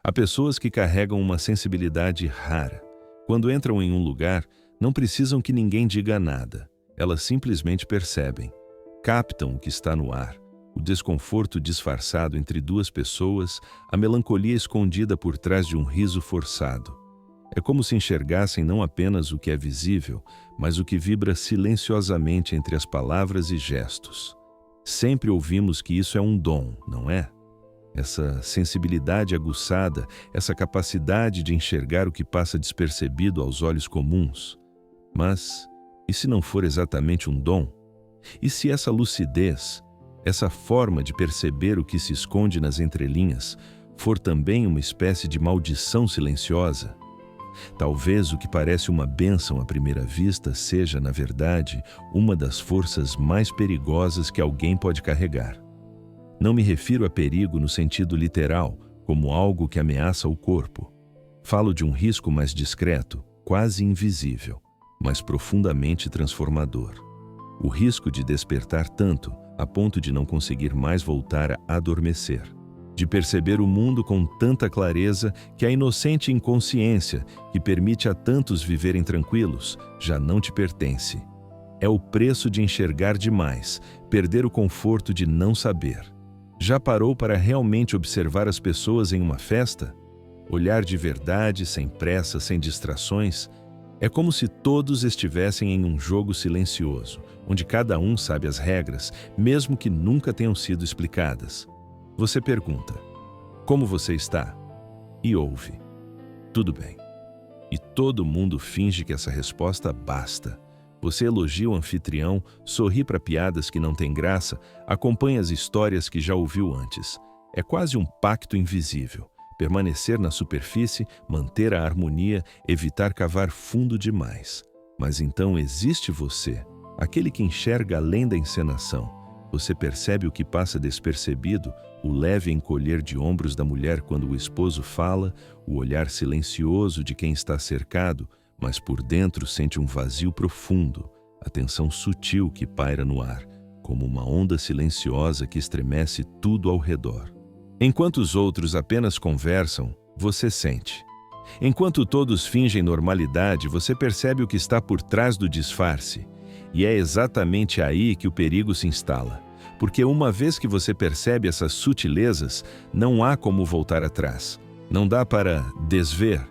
Há pessoas que carregam uma sensibilidade rara. Quando entram em um lugar, não precisam que ninguém diga nada. Elas simplesmente percebem, captam o que está no ar, o desconforto disfarçado entre duas pessoas, a melancolia escondida por trás de um riso forçado. É como se enxergassem não apenas o que é visível, mas o que vibra silenciosamente entre as palavras e gestos. Sempre ouvimos que isso é um dom, não é? Essa sensibilidade aguçada, essa capacidade de enxergar o que passa despercebido aos olhos comuns. Mas, e se não for exatamente um dom? E se essa lucidez, essa forma de perceber o que se esconde nas entrelinhas, for também uma espécie de maldição silenciosa? Talvez o que parece uma bênção à primeira vista seja, na verdade, uma das forças mais perigosas que alguém pode carregar. Não me refiro a perigo no sentido literal, como algo que ameaça o corpo. Falo de um risco mais discreto, quase invisível, mas profundamente transformador. O risco de despertar tanto, a ponto de não conseguir mais voltar a adormecer. De perceber o mundo com tanta clareza que a inocente inconsciência, que permite a tantos viverem tranquilos, já não te pertence. É o preço de enxergar demais, perder o conforto de não saber. Já parou para realmente observar as pessoas em uma festa? Olhar de verdade, sem pressa, sem distrações? É como se todos estivessem em um jogo silencioso, onde cada um sabe as regras, mesmo que nunca tenham sido explicadas. Você pergunta, como você está? E ouve, tudo bem. E todo mundo finge que essa resposta basta. Você elogia o anfitrião, sorri para piadas que não têm graça, acompanha as histórias que já ouviu antes. É quase um pacto invisível. Permanecer na superfície, manter a harmonia, evitar cavar fundo demais. Mas então existe você, aquele que enxerga além da encenação. Você percebe o que passa despercebido, o leve encolher de ombros da mulher quando o esposo fala, o olhar silencioso de quem está cercado, mas por dentro sente um vazio profundo, a tensão sutil que paira no ar, como uma onda silenciosa que estremece tudo ao redor. Enquanto os outros apenas conversam, você sente. Enquanto todos fingem normalidade, você percebe o que está por trás do disfarce. E é exatamente aí que o perigo se instala. Porque uma vez que você percebe essas sutilezas, não há como voltar atrás. Não dá para desver.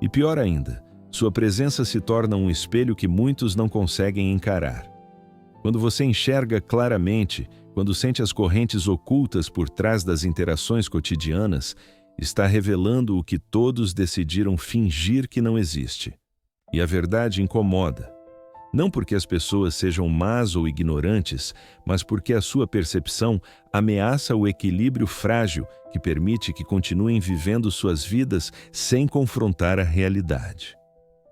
E pior ainda, sua presença se torna um espelho que muitos não conseguem encarar. Quando você enxerga claramente, quando sente as correntes ocultas por trás das interações cotidianas, está revelando o que todos decidiram fingir que não existe. E a verdade incomoda. Não porque as pessoas sejam más ou ignorantes, mas porque a sua percepção ameaça o equilíbrio frágil que permite que continuem vivendo suas vidas sem confrontar a realidade.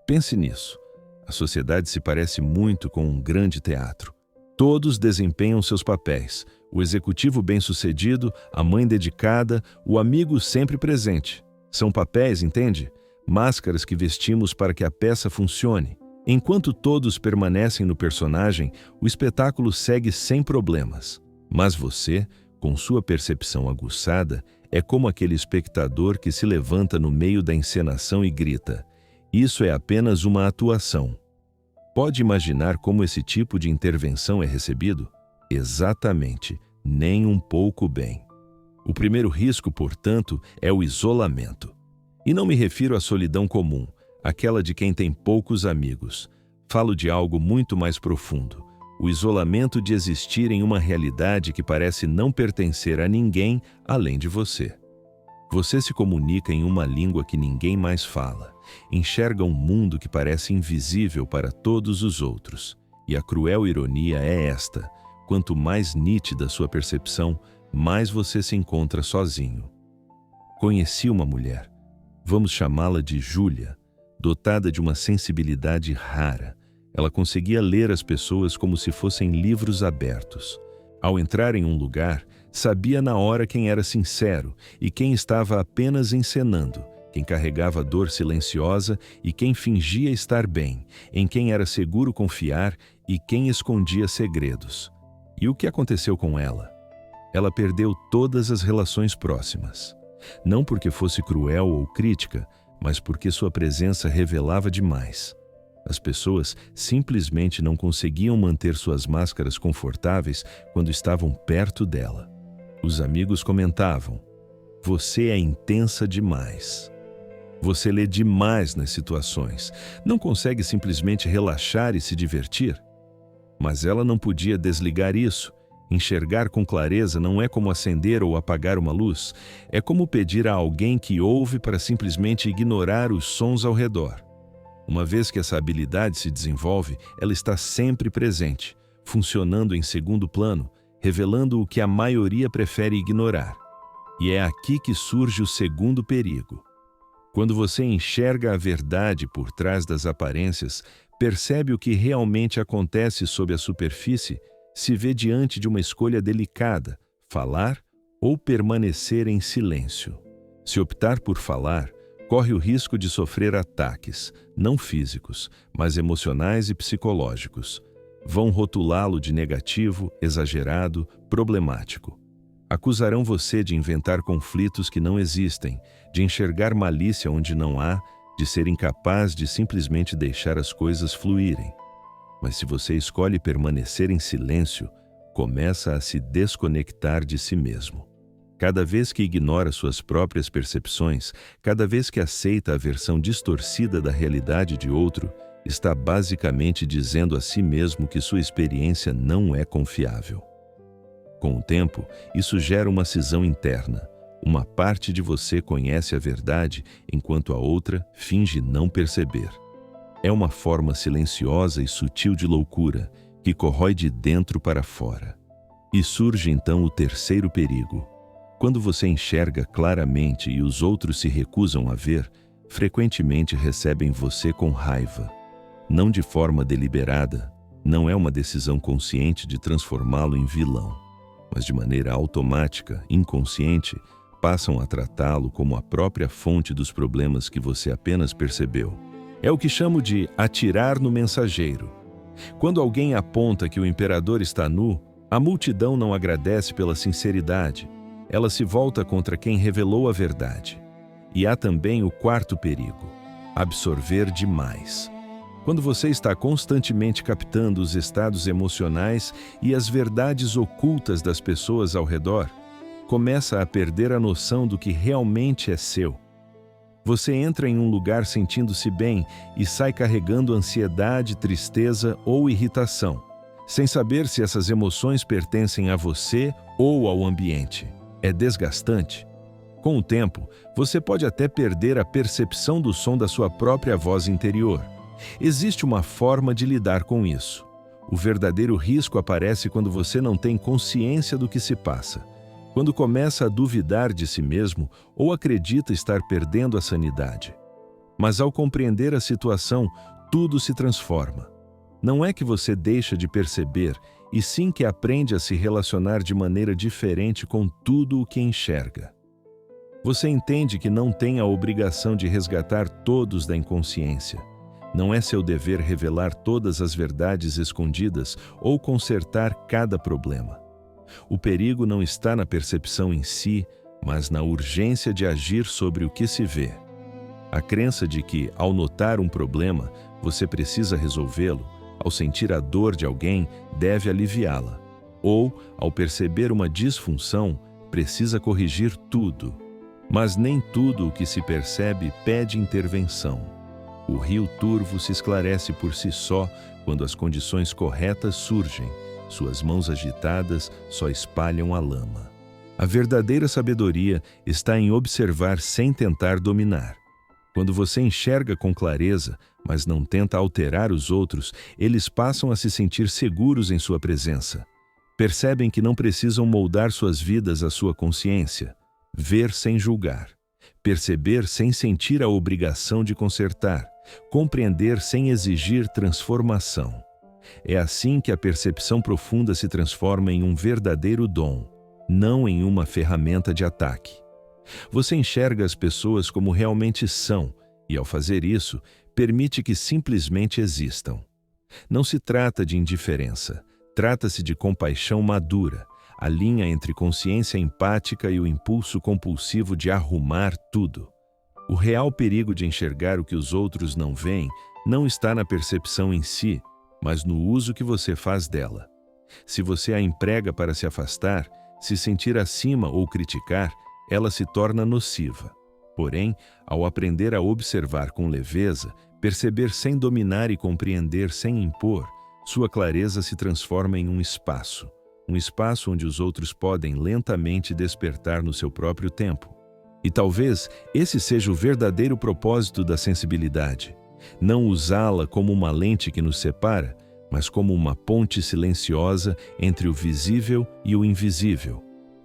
Pense nisso. A sociedade se parece muito com um grande teatro. Todos desempenham seus papéis. O executivo bem-sucedido, a mãe dedicada, o amigo sempre presente. São papéis, entende? Máscaras que vestimos para que a peça funcione. Enquanto todos permanecem no personagem, o espetáculo segue sem problemas. Mas você, com sua percepção aguçada, é como aquele espectador que se levanta no meio da encenação e grita: "Isso é apenas uma atuação." Pode imaginar como esse tipo de intervenção é recebido? Exatamente, nem um pouco bem. O primeiro risco, portanto, é o isolamento. E não me refiro à solidão comum, aquela de quem tem poucos amigos. Falo de algo muito mais profundo. O isolamento de existir em uma realidade que parece não pertencer a ninguém além de você. Você se comunica em uma língua que ninguém mais fala. Enxerga um mundo que parece invisível para todos os outros. E a cruel ironia é esta: quanto mais nítida sua percepção, mais você se encontra sozinho. Conheci uma mulher, vamos chamá-la de Júlia, dotada de uma sensibilidade rara. Ela conseguia ler as pessoas como se fossem livros abertos. Ao entrar em um lugar, sabia na hora quem era sincero e quem estava apenas encenando, quem carregava dor silenciosa e quem fingia estar bem, em quem era seguro confiar e quem escondia segredos. E o que aconteceu com ela? Ela perdeu todas as relações próximas. Não porque fosse cruel ou crítica, mas porque sua presença revelava demais. As pessoas simplesmente não conseguiam manter suas máscaras confortáveis quando estavam perto dela. Os amigos comentavam: "Você é intensa demais. Você lê demais nas situações. Não consegue simplesmente relaxar e se divertir?" Mas ela não podia desligar isso. Enxergar com clareza não é como acender ou apagar uma luz. É como pedir a alguém que ouve para simplesmente ignorar os sons ao redor. Uma vez que essa habilidade se desenvolve, ela está sempre presente, funcionando em segundo plano, revelando o que a maioria prefere ignorar. E é aqui que surge o segundo perigo. Quando você enxerga a verdade por trás das aparências, percebe o que realmente acontece sob a superfície, se vê diante de uma escolha delicada: falar ou permanecer em silêncio. Se optar por falar, corre o risco de sofrer ataques, não físicos, mas emocionais e psicológicos. Vão rotulá-lo de negativo, exagerado, problemático. Acusarão você de inventar conflitos que não existem, de enxergar malícia onde não há, de ser incapaz de simplesmente deixar as coisas fluírem. Mas se você escolhe permanecer em silêncio, começa a se desconectar de si mesmo. Cada vez que ignora suas próprias percepções, cada vez que aceita a versão distorcida da realidade de outro, está basicamente dizendo a si mesmo que sua experiência não é confiável. Com o tempo, isso gera uma cisão interna. Uma parte de você conhece a verdade, enquanto a outra finge não perceber. É uma forma silenciosa e sutil de loucura, que corrói de dentro para fora. E surge então o terceiro perigo. Quando você enxerga claramente e os outros se recusam a ver, frequentemente recebem você com raiva. Não de forma deliberada, não é uma decisão consciente de transformá-lo em vilão, mas de maneira automática, inconsciente, passam a tratá-lo como a própria fonte dos problemas que você apenas percebeu. É o que chamo de atirar no mensageiro. Quando alguém aponta que o imperador está nu, a multidão não agradece pela sinceridade. Ela se volta contra quem revelou a verdade. E há também o quarto perigo: absorver demais. Quando você está constantemente captando os estados emocionais e as verdades ocultas das pessoas ao redor, começa a perder a noção do que realmente é seu. Você entra em um lugar sentindo-se bem e sai carregando ansiedade, tristeza ou irritação, sem saber se essas emoções pertencem a você ou ao ambiente. É desgastante. Com o tempo, você pode até perder a percepção do som da sua própria voz interior. Existe uma forma de lidar com isso. O verdadeiro risco aparece quando você não tem consciência do que se passa. Quando começa a duvidar de si mesmo ou acredita estar perdendo a sanidade. Mas ao compreender a situação, tudo se transforma. Não é que você deixa de perceber, e sim que aprende a se relacionar de maneira diferente com tudo o que enxerga. Você entende que não tem a obrigação de resgatar todos da inconsciência. Não é seu dever revelar todas as verdades escondidas ou consertar cada problema. O perigo não está na percepção em si, mas na urgência de agir sobre o que se vê. A crença de que, ao notar um problema, você precisa resolvê-lo, ao sentir a dor de alguém, deve aliviá-la. Ou, ao perceber uma disfunção, precisa corrigir tudo. Mas nem tudo o que se percebe pede intervenção. O rio turvo se esclarece por si só quando as condições corretas surgem. Suas mãos agitadas só espalham a lama. A verdadeira sabedoria está em observar sem tentar dominar. Quando você enxerga com clareza, mas não tenta alterar os outros, eles passam a se sentir seguros em sua presença. Percebem que não precisam moldar suas vidas à sua consciência. Ver sem julgar. Perceber sem sentir a obrigação de consertar. Compreender sem exigir transformação. É assim que a percepção profunda se transforma em um verdadeiro dom, não em uma ferramenta de ataque. Você enxerga as pessoas como realmente são e, ao fazer isso, permite que simplesmente existam. Não se trata de indiferença, trata-se de compaixão madura, a linha entre consciência empática e o impulso compulsivo de arrumar tudo. O real perigo de enxergar o que os outros não veem não está na percepção em si, mas no uso que você faz dela. Se você a emprega para se afastar, se sentir acima ou criticar, ela se torna nociva. Porém, ao aprender a observar com leveza, perceber sem dominar e compreender sem impor, sua clareza se transforma em um espaço onde os outros podem lentamente despertar no seu próprio tempo. E talvez esse seja o verdadeiro propósito da sensibilidade. Não usá-la como uma lente que nos separa, mas como uma ponte silenciosa entre o visível e o invisível.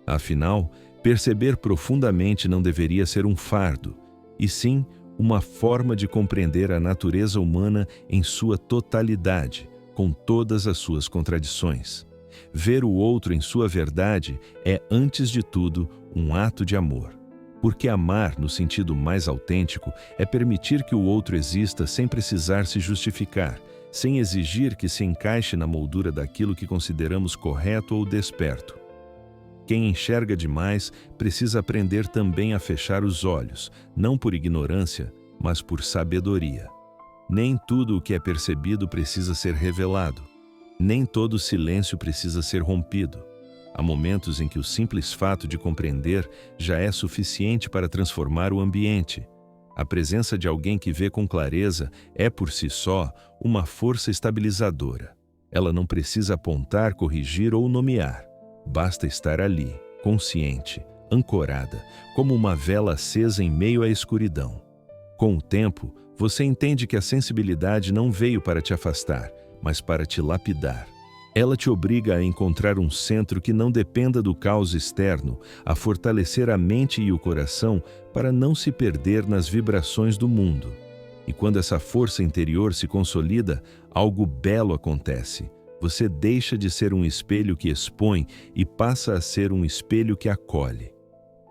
Afinal, perceber profundamente não deveria ser um fardo, e sim uma forma de compreender a natureza humana em sua totalidade, com todas as suas contradições. Ver o outro em sua verdade é, antes de tudo, um ato de amor. Porque amar, no sentido mais autêntico, é permitir que o outro exista sem precisar se justificar, sem exigir que se encaixe na moldura daquilo que consideramos correto ou desperto. Quem enxerga demais precisa aprender também a fechar os olhos, não por ignorância, mas por sabedoria. Nem tudo o que é percebido precisa ser revelado. Nem todo silêncio precisa ser rompido. Há momentos em que o simples fato de compreender já é suficiente para transformar o ambiente. A presença de alguém que vê com clareza é, por si só, uma força estabilizadora. Ela não precisa apontar, corrigir ou nomear. Basta estar ali, consciente, ancorada, como uma vela acesa em meio à escuridão. Com o tempo, você entende que a sensibilidade não veio para te afastar, mas para te lapidar. Ela te obriga a encontrar um centro que não dependa do caos externo, a fortalecer a mente e o coração para não se perder nas vibrações do mundo. E quando essa força interior se consolida, algo belo acontece. Você deixa de ser um espelho que expõe e passa a ser um espelho que acolhe.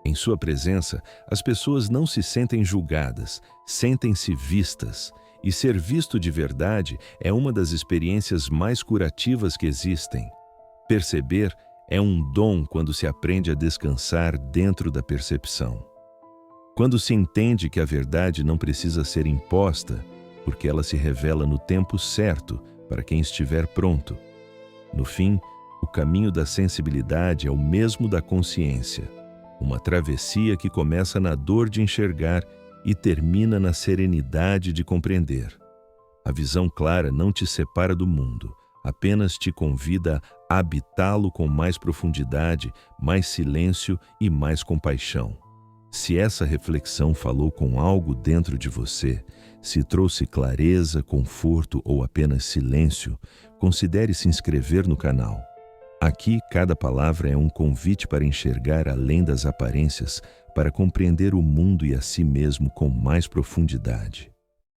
Em sua presença, as pessoas não se sentem julgadas, sentem-se vistas. E ser visto de verdade é uma das experiências mais curativas que existem. Perceber é um dom quando se aprende a descansar dentro da percepção. Quando se entende que a verdade não precisa ser imposta, porque ela se revela no tempo certo para quem estiver pronto. No fim, o caminho da sensibilidade é o mesmo da consciência, uma travessia que começa na dor de enxergar e termina na serenidade de compreender. A visão clara não te separa do mundo, apenas te convida a habitá-lo com mais profundidade, mais silêncio e mais compaixão. Se essa reflexão falou com algo dentro de você, se trouxe clareza, conforto ou apenas silêncio, considere se inscrever no canal. Aqui, cada palavra é um convite para enxergar além das aparências, para compreender o mundo e a si mesmo com mais profundidade.